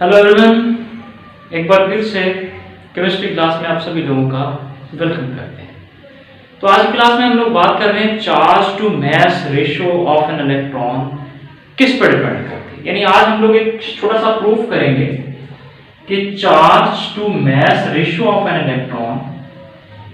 Hello everyone, एक बार फिर से केमिस्ट्री क्लास में आप सभी लोगों का वेलकम करते हैं। तो आज की क्लास में हम लोग बात कर रहे हैं charge to mass ratio of an electron किस पर डिपेंड करती है। यानी आज हम लोग एक छोटा सा प्रूफ करेंगे कि charge to mass ratio of an electron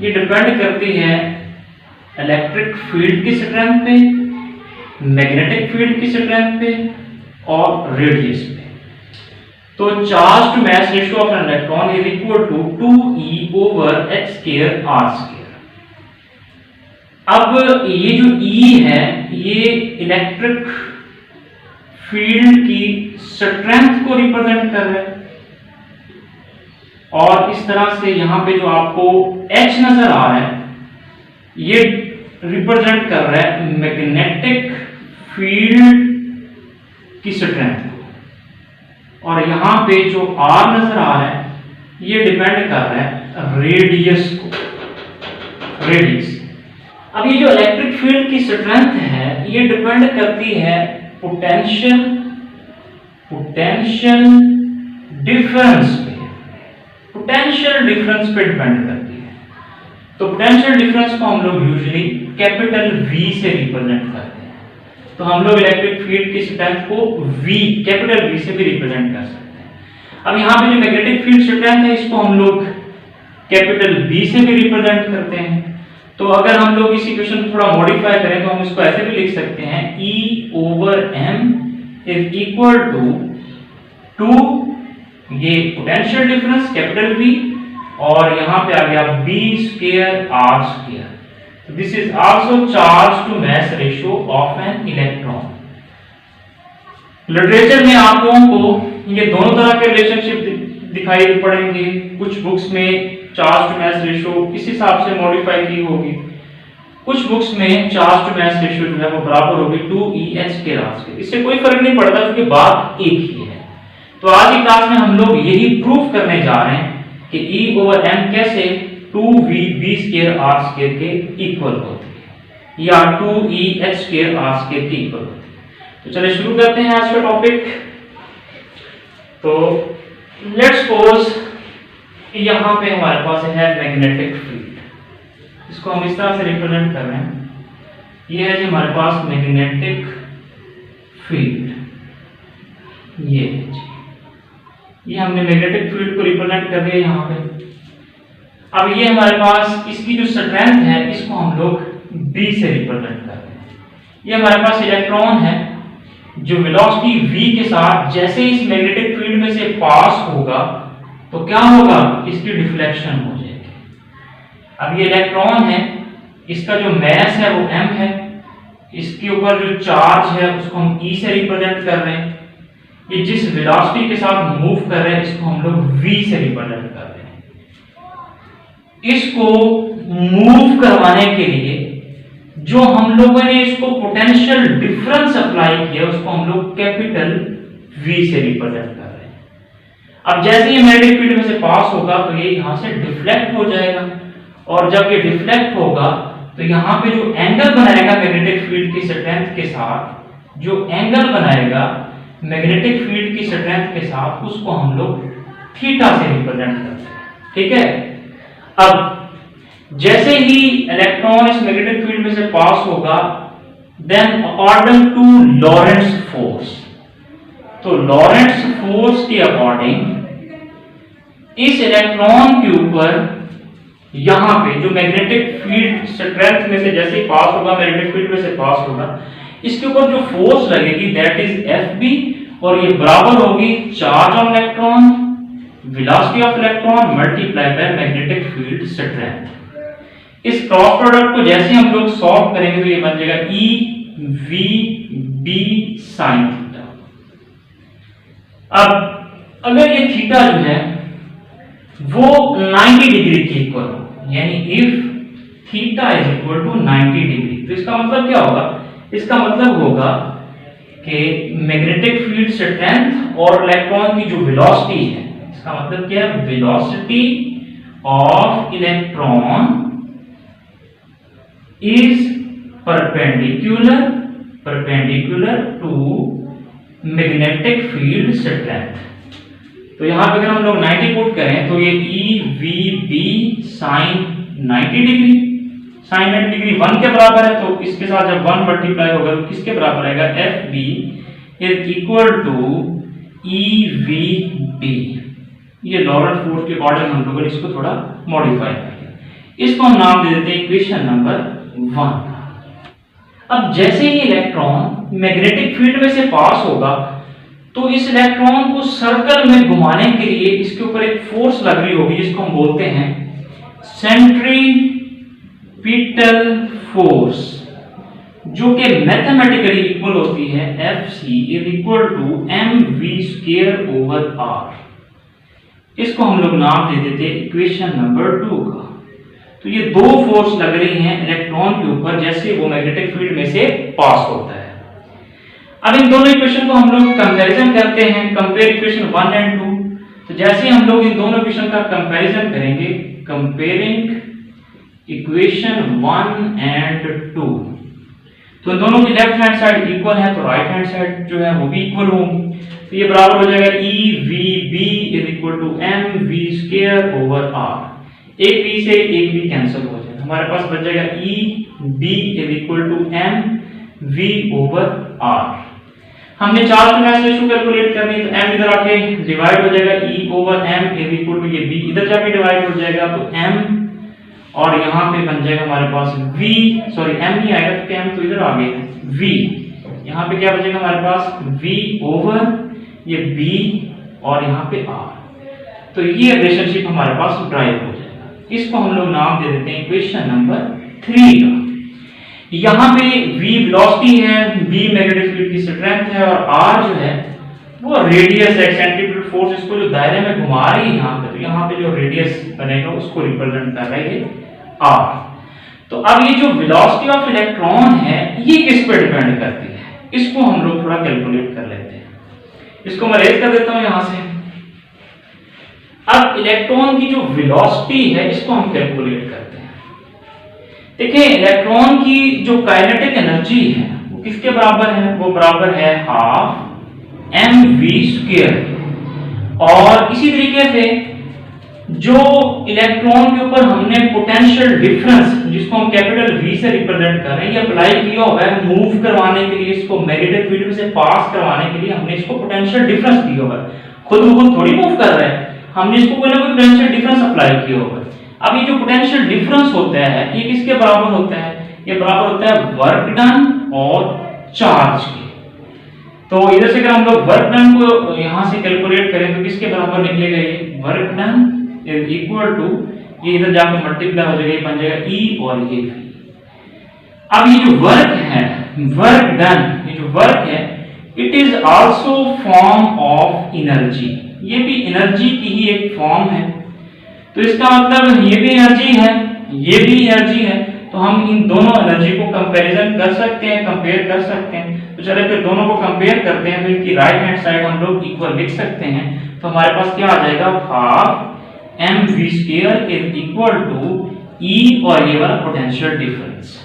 ये डिपेंड करती है इलेक्ट्रिक फील्ड की स्ट्रेंथ पे, मैग्नेटिक फील्ड की स्ट्रेंथ पे और रेडियस पे। तो charge to mass ratio of an electron is equal to 2e over h square r square. अब ये जो E है ये इलेक्ट्रिक फील्ड की स्ट्रेंथ को रिप्रेजेंट कर रहा है और इस तरह से यहां पे जो आपको H नजर आ रहा है ये रिप्रेजेंट कर रहा है मैग्नेटिक फील्ड की स्ट्रेंथ को, और यहां पे जो R नजर आ रहा है ये डिपेंड कर रहा है रेडियस को, रेडियस। अब ये जो इलेक्ट्रिक फील्ड की स्ट्रेंथ है ये डिपेंड करती है पोटेंशियल डिफरेंस पे, पोटेंशियल डिफरेंस पे डिपेंड करती है। तो पोटेंशियल डिफरेंस को हम लोग यूजुअली कैपिटल V से रिप्रेजेंट करते हैं। तो हम लोग इलेक्ट्रिक फील्ड की स्ट्रेंथ को V, कैपिटल V से भी रिप्रेजेंट कर सकते हैं। अब यहाँ पे जो मैग्नेटिक फील्ड स्ट्रेंथ है इसको हम लोग कैपिटल B से भी रिप्रेजेंट करते हैं। तो अगर हम लोग इस इक्वेशन को थोड़ा मॉडिफाई करें तो हम इसको ऐसे भी लिख सकते हैं E over m is equal to ये पोटेंशियल डिफरेंस कैपिटल V और यहाँ पे आ गया B square R square. This is also charge to mass ratio of an electron. Literature में आप लोगों को ये दोनों तरह के रिलेशनशिप दिखाई पड़ेंगे। कुछ बुक्स में चार्ज टू मास रेशियो इस हिसाब से मॉडिफाई की होगी, कुछ बुक्स में चार्ज टू मास रेशियो जो है वो बराबर होगी 2EH के रास्ते। इससे कोई फर्क नहीं पड़ता क्योंकि बात एक ही है। तो आज की क्लास में हम लोग यही प्रूफ करने जा रहे हैं कि E ओवर m कैसे 2v b square r square के इक्वल होती है या 2EH स्क्वायर r स्क्वायर के इक्वल होती है। तो चलिए शुरू करते हैं आज का टॉपिक। तो लेट्स सपोज यहां पे हमारे पास है मैग्नेटिक फील्ड, इसको हम इस तरह से रिप्रेजेंट कर रहे हैं। ये है जी हमारे पास मैग्नेटिक फील्ड, ये हमने मैग्नेटिक फील्ड को रिप्रेजेंट कर दिया यहां पे। अब ये हमारे पास इसकी जो स्ट्रेंथ है इसको हम लोग B से रिप्रेजेंट कर रहे हैं। ये हमारे पास इलेक्ट्रॉन है जो वेलोसिटी v के साथ जैसे इस मैग्नेटिक फील्ड में से पास होगा तो क्या होगा, इसकी डिफ्लेक्शन हो जाएगी। अब ये इलेक्ट्रॉन है, इसका जो मास है वो m है, इसके ऊपर जो चार्ज है उसको हम E से रिप्रेजेंट कर रहे हैं। ये जिस वेलोसिटी के साथ मूव कर रहे हैं इसको हम लोग v से रिप्रेजेंट कर रहे हैं। इसको मूव करवाने के लिए जो हम लोगों ने इसको पोटेंशियल डिफरेंस अप्लाई किया उसको हम लोग कैपिटल V से रिप्रेजेंट कर रहे हैं। अब जैसे ये मैग्नेटिक फील्ड में से पास होगा तो ये यहां से डिफ्लेक्ट हो जाएगा, और जब ये डिफ्लेक्ट होगा तो यहां पे जो एंगल बनाएगा मैग्नेटिक फील्ड की स्ट्रेंथ के साथ, जो एंगल बनाएगा मैग्नेटिक फील्ड की स्ट्रेंथ के साथ, उसको हम लोग थीटा से रिप्रेजेंट करते हैं। ठीक है। अब जैसे ही इलेक्ट्रॉन इस मैग्नेटिक फील्ड में से पास होगा, देन अकॉर्डिंग टू लॉरेंट्ज फोर्स, तो लॉरेंट्ज फोर्स के अकॉर्डिंग इस इलेक्ट्रॉन के ऊपर यहां पे जो मैग्नेटिक फील्ड स्ट्रेंथ में से जैसे ही पास होगा, मैग्नेटिक फील्ड में से पास होगा, इसके ऊपर जो फोर्स लगेगी दैट इज Fb, और ये बराबर होगी charge on electron, velocity of electron multiply by magnetic field strength. इस क्रॉस प्रोडक्ट को जैसे हम लोग सॉल्व करेंगे तो ये बन जाएगा EVB sin थीटा। अब अगर ये थीटा जो है वो 90 डिग्री के इक्वल हो, यानी if theta is equal to 90 degree, तो इसका मतलब क्या होगा, इसका मतलब होगा कि मैग्नेटिक फील्ड स्ट्रेंथ और इलेक्ट्रॉन की जो वेलोसिटी है, इसका मतलब क्या है, velocity of electron is perpendicular to magnetic field strength. तो यहाँ पे अगर हम लोग 90 पुट करें तो ये EVB sine 90 degree, sine 90 degree 1 के बराबर है, तो इसके साथ जब 1 मल्टीप्लाई होगा तो किसके बराबर आएगा, FB is equal to EVB। ये लॉरेंट फोर्स के अकॉर्डिंग हम लोगों ने इसको थोड़ा मॉडिफाई कर दिया। इसको हम नाम दे देते हैं इक्वेशन नंबर 1। अब जैसे ही इलेक्ट्रॉन मैग्नेटिक फील्ड में से पास होगा तो इस इलेक्ट्रॉन को सर्कल में घुमाने के लिए इसके ऊपर एक फोर्स लग रही होगी जिसको हम बोलते हैं सेंट्रीपिटल फोर्स, जो कि मैथमेटिकली इक्वल होती है Fc is equal to mv square over r। इसको हम लोग नाम दे देते हैं इक्वेशन नंबर 2 का। तो ये दो फोर्स लग रही हैं इलेक्ट्रॉन के ऊपर जैसे वो मैग्नेटिक फील्ड में से पास होता है। अब इन दोनों इक्वेशन को हम लोग कंपैरिजन करते हैं, कंपेयर इक्वेशन 1 एंड 2। तो जैसे हम लोग इन दोनों इक्वेशन का कंपैरिजन करेंगे, कंपेयरिंग इक्वेशन 1 एंड 2, तो दोनों की लेफ्ट हैंड साइड इक्वल है तो राइट हैंड साइड जो है वो भी इक्वल होंगी। तो ये बराबर हो जाएगा EVB is equal to mv square over r। एक v से एक v कैंसिल हो जाएगा, हमारे पास बच जाएगा EB is equal to mv over r। हमने चार्ज का मास रेशियो कैलकुलेट करनी है, तो m इधर आके डिवाइड हो जाएगा, E over m is equal to ये b इधर जाके डिवाइड हो जाएगा, तो m और यहाँ पे बन जाएगा हमारे पास v, सॉरी m नहीं आएगा क्योंकि m तो इधर आ गया है, v यहाँ पे क्या बचेगा हमारे पास v ओवर ये b और यहाँ पे r। तो ये रिलेशनशिप हमारे पास ड्राइव हो जाएगा। इसको हम लोग नाम दे देते हैं इक्वेशन नंबर 3 का। यहाँ पे v वेलोसिटी है, b मैग्नेटिक फील्ड की स्ट्रेंथ है और r जो है वो रेडियस है, सेंट्रीपिटल फोर्स इसको जो दायरे में घुमा रही है यहाँ पे, तो यहाँ पे जो रेडियस बनेगा उसको रिप्रेजेंट कर रहा है r। तो अब ये जो वेलोसिटी ऑफ इलेक्ट्रॉन है ये किस पे डिपेंड करती है, इसको हम लोग थोड़ा कैलकुलेट कर लेते हैं। इसको मैं रेज कर देता हूं यहां से। अब इलेक्ट्रॉन की जो वेलोसिटी है इसको हम कैलकुलेट करते हैं। देखिए इलेक्ट्रॉन की जो काइनेटिक एनर्जी है वो किसके बराबर है, वो बराबर है हाफ mv स्क्वायर। और इसी तरीके से जो इलेक्ट्रॉन के ऊपर हमने पोटेंशियल डिफरेंस जिसको हम कैपिटल V से रिप्रेजेंट कर रहे हैं, ये अप्लाई किया हुआ है मूव करवाने के लिए, इसको मैग्नेटिक फील्ड से पास करवाने के लिए हमने इसको पोटेंशियल डिफरेंस दिया हुआ है। खुद ब खुद थोड़ी मूव कर रहा है, हमने इसको कोई ना कोई पोटेंशियल डिफरेंस अप्लाई किया हुआ है। अब ये जो पोटेंशियल डिफरेंस होता है ये किसके बराबर होता है, ये बराबर होता है वर्क डन और चार्ज के। तो इधर से अगर हम लोग वर्क डन को यहां से कैलकुलेट करें तो किसके बराबर निकलेगा, ये work done is equal to, ये इधर जाकर मल्टीप्लाई हो जाएगा, ये बन जाएगा E और ये V। अब ये जो वर्क है, वर्क डन, ये जो वर्क है it is also form of energy, ये भी एनर्जी की ही एक फॉर्म है। तो इसका मतलब ये भी एनर्जी है, ये भी एनर्जी है, तो हम इन दोनों एनर्जी को कंपैरिजन कर सकते हैं, कंपेयर कर सकते हैं। तो चलिए फिर दोनों को कंपेयर करते हैं, तो इनकी राइट हैंड साइड हम लोग इक्वल लिख सकते हैं। तो हमारे पास क्या आ जाएगा, half mv square is equal to E और ये वाला पोटेंशियल डिफरेंस।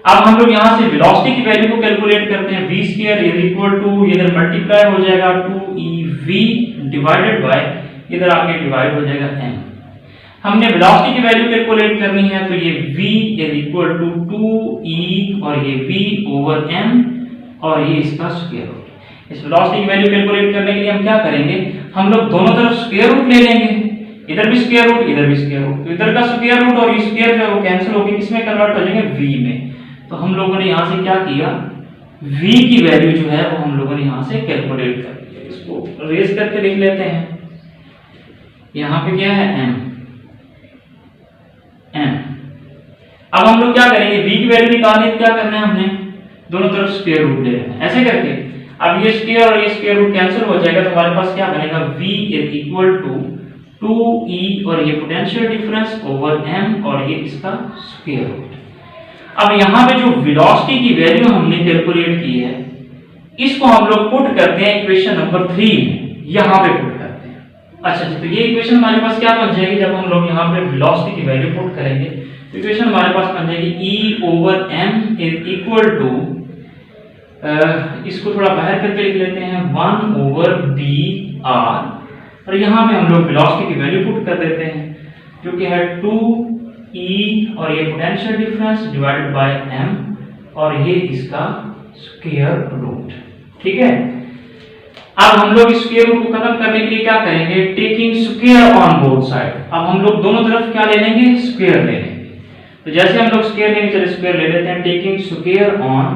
अब हम लोग यहां से वेलोसिटी की वैल्यू को कैलकुलेट करते हैं, v square is equal to, इधर मल्टीप्लाई हो जाएगा 2ev डिवाइडेड बाय, इधर आके डिवाइड हो जाएगा m। हमने वेलोसिटी की वैल्यू कैलकुलेट करनी है, तो ये v is equal to 2e और ये v ओवर m और ये इसका स्क्वायर रूट। इस वेलोसिटी की वैल्यू कैलकुलेट करने के लिए हम क्या करेंगे, हम लोग दोनों तरफ स्क्वायर रूट ले लेंगे, इधर भी स्क्वायर रूट इधर भी स्क्वायर रूट, तो इधर का स्क्वायर रूट और ये स्क्वायर जो है वो कैंसिल होकर किसमें कन्वर्ट हो जाएंगे, v में। तो हम लोगों ने यहां से क्या किया, v की वैल्यू जो है वो हम लोगों ने यहां से कैलकुलेट कर लिया। इसको रेज करके लिख लेते हैं, यहां पे क्या है m। अब हम लोग क्या करेंगे, v की वैल्यू निकालनी है, क्या करना है हमने, दोनों तरफ स्क्वायर रूट ले लेना है, ऐसे करके। अब ये स्क्वायर और ये स्क्वायर रूट कैंसिल हो जाएगा, तो हमारे पास क्या बनेगा, v is equal to 2e और ये पोटेंशियल डिफरेंस ओवर m और ये इसका स्क्वायर रूट। अब यहाँ पे जो वेलोसिटी की वैल्यू हमने कैलकुलेट की है इसको हम लोग पुट करते हैं इक्वेशन नंबर 3 में, यहाँ पे पुट करते हैं। अच्छा जी, तो ये इक्वेशन हमारे पास क्या बन जाएगी, जब हम लोग यहाँ पे वेलोसिटी की वैल्यू पुट करेंगे तो इक्वेशन हमारे पास बन जाएगी E over m is equal to, इसको थोड़ा बाहर करके लिख लेते हैं, 1 ओवर b r और यहाँ पे हम लोग वेलोसिटी की वैल्यू पुट कर देते हैं जो कि है 2e और ये potential difference divided by m और ये इसका स्क्वायर रूट। ठीक है, अब हम लोग स्क्वायर रूट को खत्म करने के लिए क्या करेंगे, taking square on both side. अब हम लोग दोनों तरफ क्या ले लेंगे, स्क्वायर ले लेंगे। तो जैसे हम लोग स्क्वायर लेंगे, चलिए स्क्वायर ले लेते हैं, taking square on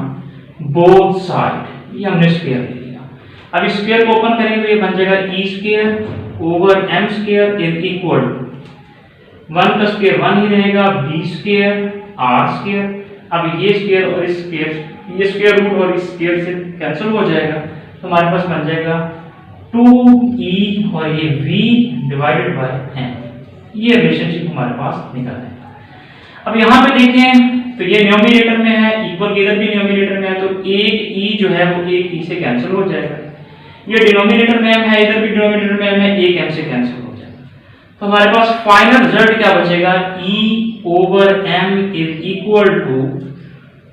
both side, ये हमने स्क्वायर ले लिया। अब स्क्वायर को ओपन करेंगे तो ये बन जाएगा e square over m square is equal to 1 का स्क्वायर 1 ही रहेगा, b स्क्वायर r स्क्वायर। अब ये स्क्वायर और इस स्क्वायर, ये स्क्वायर रूट और इस स्क्वायर से कैंसिल हो जाएगा, तो हमारे पास बन जाएगा 2e और ये v डिवाइडेड बाय m। ये रिलेशनशिप हमारे पास निकल आएगा। अब यहाँ पे देखें तो ये न्यूमरेटर में है, इक्वल इधर भी न्यूमरेटर में है, तो एक e जो है वो एक e से कैंसिल हो जाएगा। ये डिनोमिनेटर में m है, इधर भी डिनोमिनेटर में m है, एक m से कैंसिल हो जाएगा। तो हमारे पास फाइनल रिजल्ट क्या बचेगा, e over m is equal to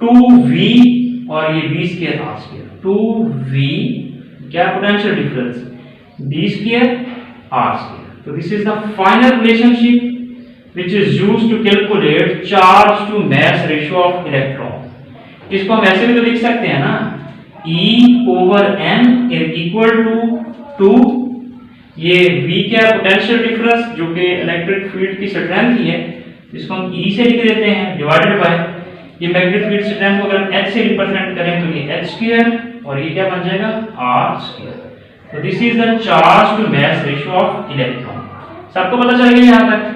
2v और ये b square r square, 2v क्या potential difference, b square r square. तो this is the final relationship which is used to calculate charge to mass ratio of electron। इसको हम ऐसे भी तो लिख सकते हैं ना, E over m is equal to 2, ये V क्या पोटेंशियल डिफरेंस जो कि इलेक्ट्रिक फील्ड की स्ट्रेंथ ही है, इसको हम E से लिख देते हैं डिवाइडेड बाय ये मैग्नेटिक फील्ड स्ट्रेंथ को अगर हम H से रिप्रेजेंट करें तो ये H स्क्वायर और ये क्या बन जाएगा R स्क्वायर। तो this is the charge to mass ratio of electron. सबको पता चल गया यहाँ तक।